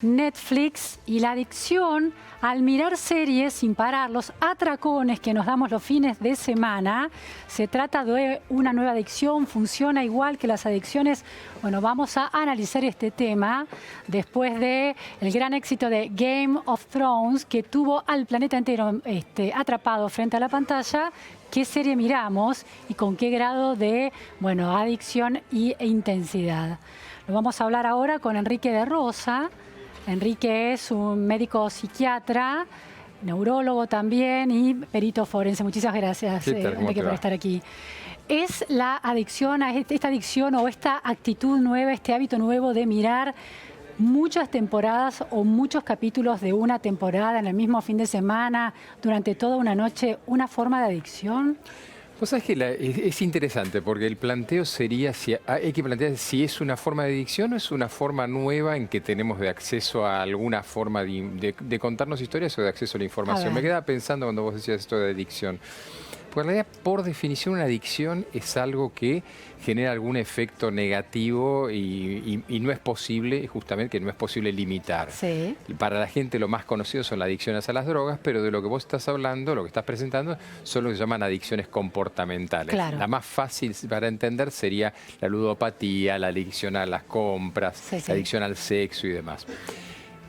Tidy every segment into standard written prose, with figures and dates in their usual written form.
Netflix y la adicción al mirar series sin parar, los atracones que nos damos los fines de semana. Se trata de una nueva adicción, funciona igual que las adicciones. Bueno, vamos a analizar este tema después de el gran éxito de Game of Thrones, que tuvo al planeta entero atrapado frente a la pantalla. ¿Qué serie miramos y con qué grado de adicción e intensidad? Lo vamos a hablar ahora con Enrique de Rosa. Enrique es un médico psiquiatra, neurólogo también y perito forense. Muchísimas gracias, Enrique, por estar aquí. ¿Es la adicción, esta adicción o esta actitud nueva, este hábito nuevo de mirar muchas temporadas o muchos capítulos de una temporada en el mismo fin de semana durante toda una noche, una forma de adicción? Pues sabes que es interesante porque el planteo sería, hay que plantear si es una forma de adicción o es una forma nueva en que tenemos de acceso a alguna forma de contarnos historias o de acceso a la información. Me quedaba pensando cuando vos decías esto de adicción. Porque en realidad, por definición, una adicción es algo que genera algún efecto negativo y no es posible, justamente que no es posible limitar. Sí. Para la gente lo más conocido son las adicciones a las drogas, pero de lo que vos estás hablando, lo que estás presentando, son lo que se llaman adicciones comportamentales. Claro. La más fácil para entender sería la ludopatía, la adicción a las compras, la adicción al sexo y demás.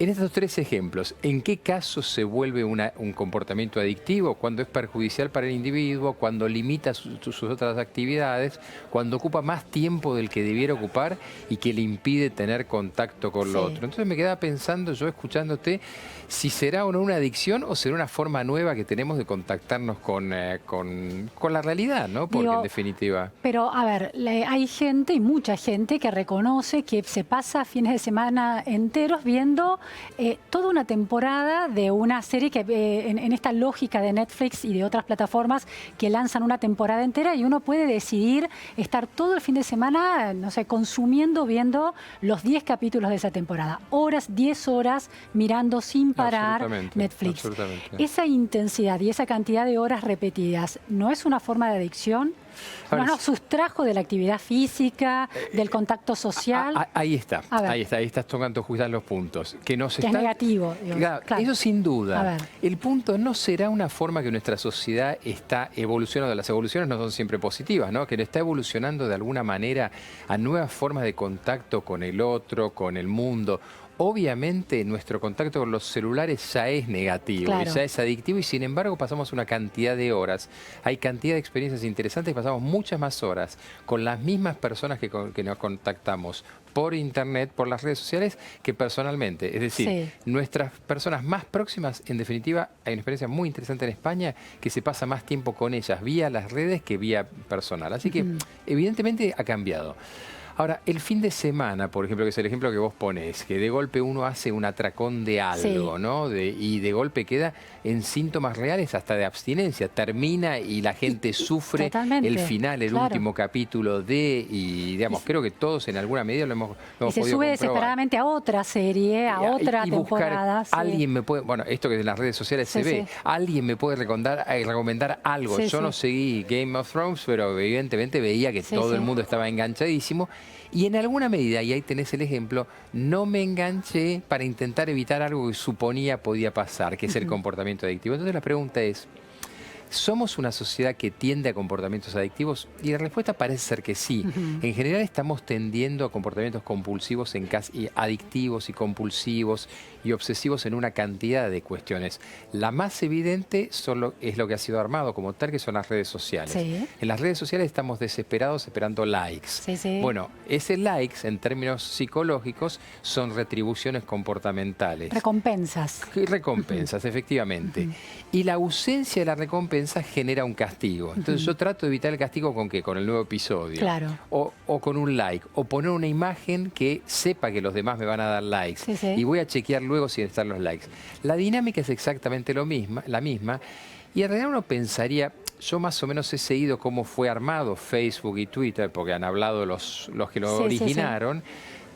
En estos tres ejemplos, ¿en qué caso se vuelve un comportamiento adictivo? Cuando es perjudicial para el individuo, cuando limita sus otras actividades, cuando ocupa más tiempo del que debiera ocupar y que le impide tener contacto con lo otro. Entonces me quedaba pensando, yo escuchándote, si será o no una adicción o será una forma nueva que tenemos de contactarnos con la realidad, ¿no? Porque en definitiva... Pero, a ver, hay gente, y mucha gente, que reconoce que se pasa fines de semana enteros viendo toda una temporada de una serie que en esta lógica de Netflix y de otras plataformas que lanzan una temporada entera y uno puede decidir estar todo el fin de semana, no sé, consumiendo, viendo los 10 capítulos de esa temporada. 10 horas mirando sin parar Netflix. Esa intensidad y esa cantidad de horas repetidas, ¿no es una forma de adicción? ¿No nos sustrajo de la actividad física, del contacto social? Ahí estás tocando justo los puntos. Que es negativo. Claro. Eso sin duda. El punto no será una forma que nuestra sociedad está evolucionando. Las evoluciones no son siempre positivas, ¿no? Que está evolucionando de alguna manera a nuevas formas de contacto con el otro, con el mundo. Obviamente nuestro contacto con los celulares ya es negativo, ya es adictivo y sin embargo pasamos una cantidad de horas. Hay cantidad de experiencias interesantes, pasamos muchas más horas con las mismas personas que nos contactamos por internet, por las redes sociales, que personalmente. Es decir, nuestras personas más próximas, en definitiva, hay una experiencia muy interesante en España que se pasa más tiempo con ellas vía las redes que vía personal. Así que evidentemente ha cambiado. Ahora, el fin de semana, por ejemplo, que es el ejemplo que vos ponés, que de golpe uno hace un atracón de algo, ¿no? Y de golpe queda en síntomas reales hasta de abstinencia. Termina y la gente sufre el final, el último capítulo y digamos, creo que todos en alguna medida lo hemos podido comprobar. Y se sube desesperadamente a otra serie, a otra temporada. Alguien me puede, bueno, esto que en las redes sociales se ve, alguien me puede recomendar algo. Yo no seguí Game of Thrones, pero evidentemente veía que todo el mundo estaba enganchadísimo. Y en alguna medida, y ahí tenés el ejemplo, no me enganché para intentar evitar algo que suponía podía pasar, que es el comportamiento adictivo. Entonces la pregunta es, ¿somos una sociedad que tiende a comportamientos adictivos? Y la respuesta parece ser que sí. En general estamos tendiendo a comportamientos compulsivos, adictivos y compulsivos y obsesivos en una cantidad de cuestiones. La más evidente es lo que ha sido armado como tal, que son las redes sociales. En las redes sociales estamos desesperados esperando likes. Bueno, ese likes, en términos psicológicos, son retribuciones comportamentales. Recompensas. Recompensas, efectivamente. Y la ausencia de la recompensa genera un castigo. Entonces yo trato de evitar el castigo ¿con qué? Con el nuevo episodio. O con un like. O poner una imagen que sepa que los demás me van a dar likes. Y voy a chequear luego si están los likes. La dinámica es exactamente la misma. Y en realidad uno pensaría, yo más o menos he seguido cómo fue armado Facebook y Twitter, porque han hablado los que lo originaron.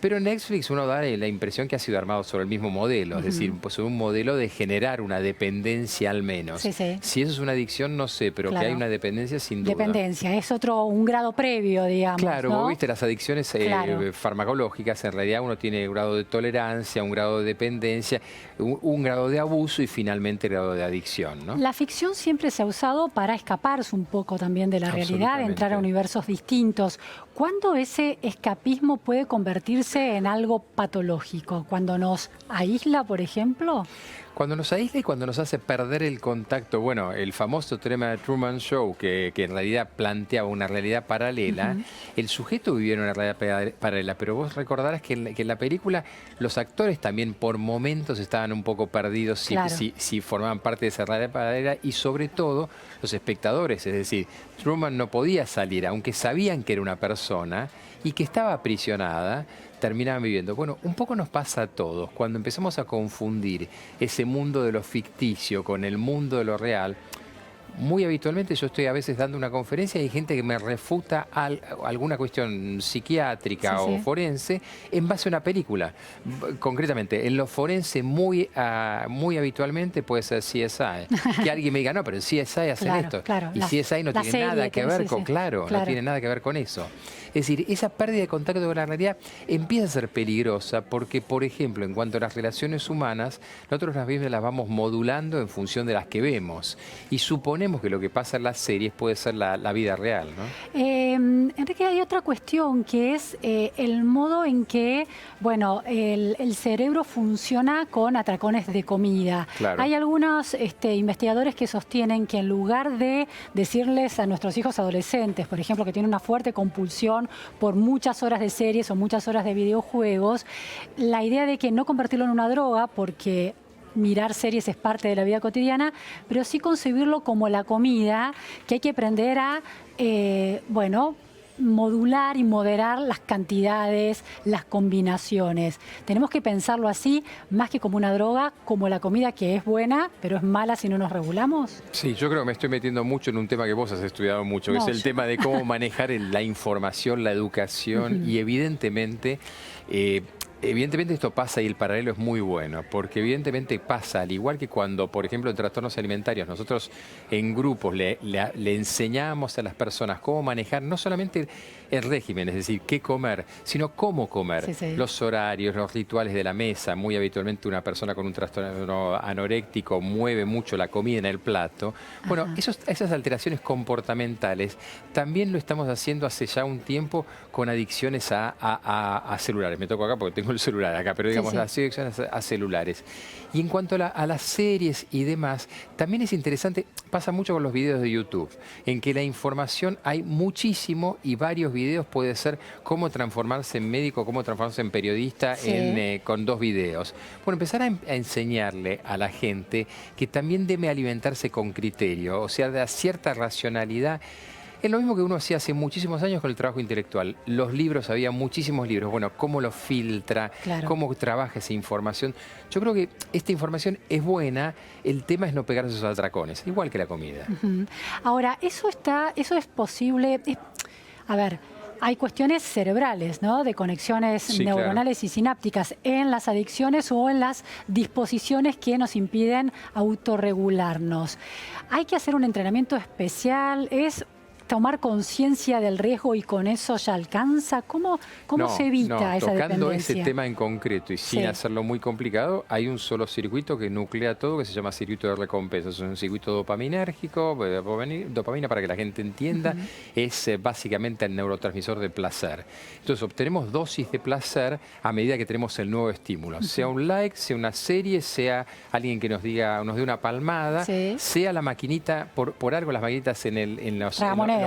Pero Netflix uno da la impresión que ha sido armado sobre el mismo modelo, es decir, pues un modelo de generar una dependencia al menos. Sí, sí. Si eso es una adicción, no sé, pero claro. que hay una dependencia sin duda. Dependencia, es un grado previo, digamos. Claro, ¿no? vos viste, las adicciones farmacológicas, en realidad uno tiene un grado de tolerancia, un grado de dependencia, un grado de abuso y finalmente el grado de adicción, ¿no? La ficción siempre se ha usado para escaparse un poco también de la realidad, entrar a universos distintos. ¿Cuándo ese escapismo puede convertirse en algo patológico? ¿Cuando nos aísla, por ejemplo? Cuando nos aísla y cuando nos hace perder el contacto. Bueno, el famoso teorema de Truman Show, que en realidad planteaba una realidad paralela, el sujeto vivía en una realidad paralela, pero vos recordarás que en la película los actores también por momentos estaban un poco perdidos si formaban parte de esa realidad paralela, y sobre todo los espectadores, es decir, Truman no podía salir, aunque sabían que era una persona y que estaba aprisionada, terminaban viviendo. Bueno, un poco nos pasa a todos. Cuando empezamos a confundir ese mundo de lo ficticio con el mundo de lo real, muy habitualmente yo estoy a veces dando una conferencia y hay gente que me refuta alguna cuestión psiquiátrica o forense en base a una película. Concretamente, en lo forense muy habitualmente puede ser CSI. Que alguien me diga, no, pero en CSI hacen esto. Y CSI no tiene nada que ver con, no tiene nada que ver con eso. Es decir, esa pérdida de contacto con la realidad empieza a ser peligrosa porque, por ejemplo, en cuanto a las relaciones humanas, nosotros las vamos modulando en función de las que vemos. Y suponemos que lo que pasa en las series puede ser la vida real, ¿no? Enrique, hay otra cuestión que es el modo en que, bueno, el cerebro funciona con atracones de comida. Claro. Hay algunos investigadores que sostienen que en lugar de decirles a nuestros hijos adolescentes, por ejemplo, que tienen una fuerte compulsión por muchas horas de series o muchas horas de videojuegos, la idea de que no convertirlo en una droga, porque mirar series es parte de la vida cotidiana, pero sí concebirlo como la comida, que hay que aprender a, bueno, modular y moderar las cantidades, las combinaciones. Tenemos que pensarlo así, más que como una droga, como la comida, que es buena, pero es mala si no nos regulamos. Sí, yo creo que me estoy metiendo mucho en un tema que vos has estudiado mucho, que es el tema de cómo manejar la información, la educación y evidentemente esto pasa y el paralelo es muy bueno, porque evidentemente pasa, al igual que cuando, por ejemplo, en trastornos alimentarios, nosotros en grupos le enseñamos a las personas cómo manejar no solamente el régimen, es decir, qué comer, sino cómo comer, los horarios, los rituales de la mesa. Muy habitualmente una persona con un trastorno anoréctico mueve mucho la comida en el plato. Bueno, esas alteraciones comportamentales también lo estamos haciendo hace ya un tiempo con adicciones a celulares. Me toco acá porque tengo el celular acá, pero digamos las adicciones a celulares. Y en cuanto a las series y demás, también es interesante, pasa mucho con los videos de YouTube, en que la información hay muchísimo y varios videos puede ser cómo transformarse en médico, cómo transformarse en periodista con 2 videos. Bueno, empezar a enseñarle a la gente que también debe alimentarse con criterio, o sea, de cierta racionalidad. Es lo mismo que uno hacía hace muchísimos años con el trabajo intelectual. Los libros, había muchísimos libros. Bueno, cómo los filtra, cómo trabaja esa información. Yo creo que esta información es buena, el tema es no pegarse esos atracones, igual que la comida. Ahora, eso es posible. A ver, hay cuestiones cerebrales, ¿no? De conexiones neuronales y sinápticas en las adicciones o en las disposiciones que nos impiden autorregularnos. ¿Hay que hacer un entrenamiento especial? ¿Es tomar conciencia del riesgo y con eso ya alcanza? ¿Cómo se evita esa dependencia? Tocando ese tema en concreto y sin hacerlo muy complicado, hay un solo circuito que nuclea todo, que se llama circuito de recompensa. Es un circuito dopaminérgico, dopamina para que la gente entienda, es básicamente el neurotransmisor de placer. Entonces obtenemos dosis de placer a medida que tenemos el nuevo estímulo. Sea un like, sea una serie, sea alguien que nos dé una palmada, sea la maquinita, por algo las maquinitas en los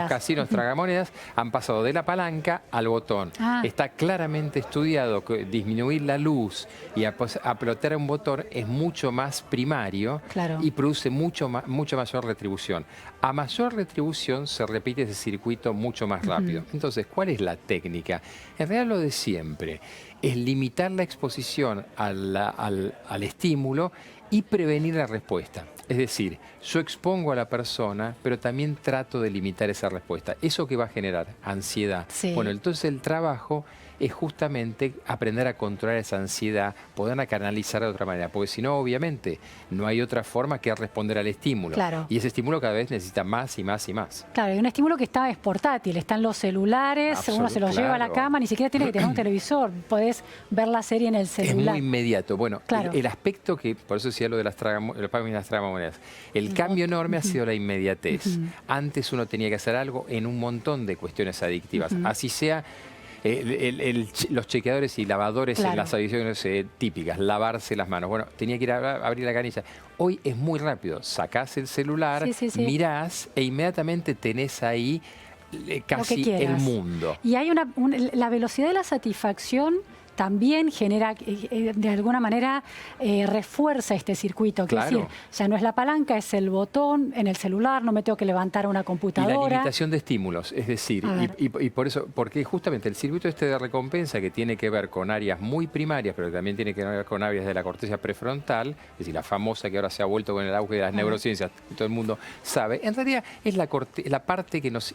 casinos tragamonedas han pasado de la palanca al botón. Está claramente estudiado que disminuir la luz y apretar un botón es mucho más primario y produce mucho mayor retribución. A mayor retribución se repite ese circuito mucho más rápido. Entonces, ¿cuál es la técnica? En realidad lo de siempre es limitar la exposición al estímulo y prevenir la respuesta. Es decir, yo expongo a la persona, pero también trato de limitar esa respuesta. ¿Eso que va a generar? Ansiedad. Bueno, entonces el trabajo es justamente aprender a controlar esa ansiedad, poderla canalizar de otra manera, porque si no, obviamente, no hay otra forma que responder al estímulo. Claro. Y ese estímulo cada vez necesita más y más y más. Claro, y un estímulo que es portátil, está en los celulares, uno se los lleva a la cama, ni siquiera tiene que tener un televisor, podés ver la serie en el celular. Es muy inmediato. Bueno, claro. el aspecto que, por eso decía lo de las tragamonedas, el cambio enorme ha sido la inmediatez. Antes uno tenía que hacer algo en un montón de cuestiones adictivas, así sea los chequeadores y lavadores en las adicciones típicas, lavarse las manos. Bueno, tenía que ir a abrir la canilla. Hoy es muy rápido, sacás el celular, mirás e inmediatamente tenés ahí casi el mundo. Y hay la velocidad de la satisfacción también genera, de alguna manera, refuerza este circuito. Es decir, ya no es la palanca, es el botón en el celular, no me tengo que levantar a una computadora. Y la limitación de estímulos, es decir, y por eso, porque justamente el circuito de recompensa que tiene que ver con áreas muy primarias, pero que también tiene que ver con áreas de la corteza prefrontal, es decir, la famosa que ahora se ha vuelto con el auge de las neurociencias, todo el mundo sabe, en realidad es la parte que nos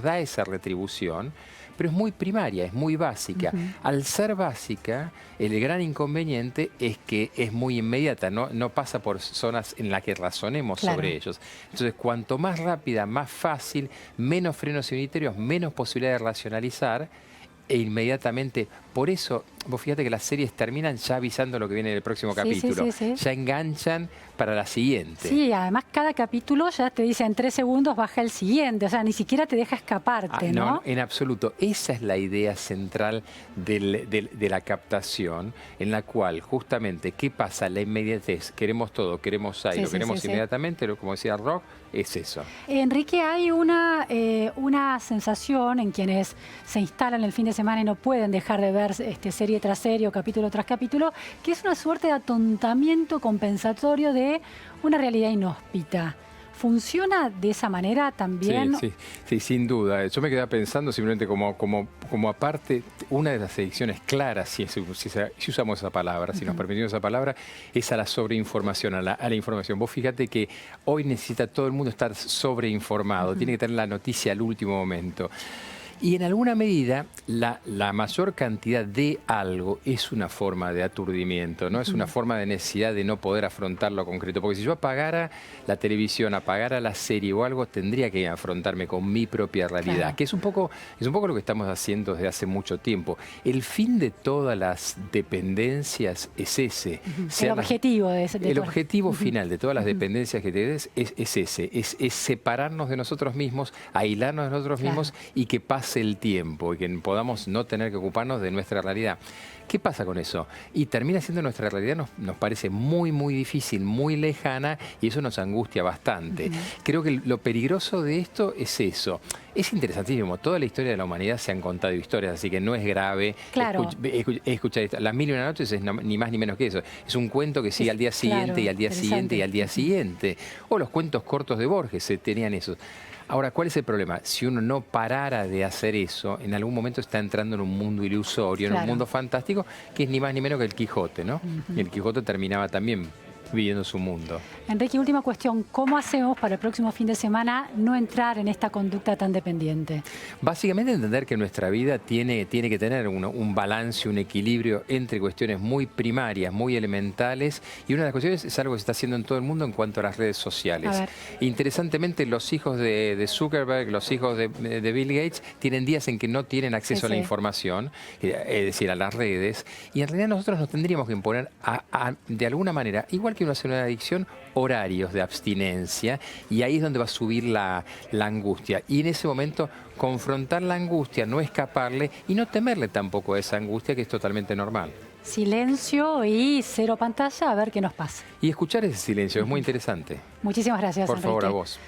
da esa retribución, pero es muy primaria, es muy básica. Al ser básica, el gran inconveniente es que es muy inmediata, no pasa por zonas en las que razonemos sobre ellos. Entonces, cuanto más rápida, más fácil, menos frenos unitarios, menos posibilidad de racionalizar, e inmediatamente, por eso, vos fíjate que las series terminan ya avisando lo que viene en el próximo capítulo. Ya enganchan para la siguiente. Sí, además cada capítulo ya te dice en 3 segundos baja el siguiente, o sea, ni siquiera te deja escaparte, ¿no? En absoluto. Esa es la idea central de la captación, en la cual justamente, ¿qué pasa? La inmediatez, queremos todo, queremos ahí, lo queremos inmediatamente, como decía Rock, es eso. Enrique, hay una sensación en quienes se instalan el fin de semana y no pueden dejar de ver serie tras serie o capítulo tras capítulo, que es una suerte de atontamiento compensatorio de una realidad inhóspita. ¿Funciona de esa manera también? Sí, sin duda. Yo me quedaba pensando simplemente como aparte, una de las adicciones claras, si usamos esa palabra, si nos permitimos esa palabra, es a la sobreinformación, a la información. Vos fíjate que hoy necesita todo el mundo estar sobreinformado, tiene que tener la noticia al último momento. Y en alguna medida, la mayor cantidad de algo es una forma de aturdimiento, ¿no? Es una forma de necesidad de no poder afrontar lo concreto. Porque si yo apagara la televisión, apagara la serie o algo, tendría que afrontarme con mi propia realidad. Que es un poco lo que estamos haciendo desde hace mucho tiempo. El fin de todas las dependencias es ese. El objetivo el objetivo final de todas las dependencias que tenés es ese. Es separarnos de nosotros mismos, aislarnos de nosotros mismos y que pase el tiempo y que podamos no tener que ocuparnos de nuestra realidad. ¿Qué pasa con eso? Y termina siendo nuestra realidad, nos parece muy, muy difícil, muy lejana y eso nos angustia bastante. Creo que lo peligroso de esto es eso. Es interesantísimo. Toda la historia de la humanidad se han contado historias, así que no es grave escuchar esto. Las 1001 noches es ni más ni menos que eso. Es un cuento que sigue al día siguiente y al día siguiente y al día siguiente. O los cuentos cortos de Borges tenían eso. Ahora, ¿cuál es el problema? Si uno no parara de hacer eso, en algún momento está entrando en un mundo ilusorio, en un mundo fantástico, que es ni más ni menos que el Quijote, ¿no? Y el Quijote terminaba también viviendo su mundo. Enrique, última cuestión. ¿Cómo hacemos para el próximo fin de semana no entrar en esta conducta tan dependiente? Básicamente entender que nuestra vida tiene que tener un balance, un equilibrio entre cuestiones muy primarias, muy elementales, y una de las cuestiones es algo que se está haciendo en todo el mundo en cuanto a las redes sociales. Interesantemente, los hijos de Zuckerberg, los hijos de Bill Gates, tienen días en que no tienen acceso a la información, es decir, a las redes, y en realidad nosotros nos tendríamos que imponer de alguna manera, igual que uno hace una adicción, horarios de abstinencia, y ahí es donde va a subir la angustia. Y en ese momento confrontar la angustia, no escaparle y no temerle tampoco a esa angustia, que es totalmente normal. Silencio y cero pantalla, a ver qué nos pasa. Y escuchar ese silencio es muy interesante. Muchísimas gracias, Por favor, Enrique. a vos.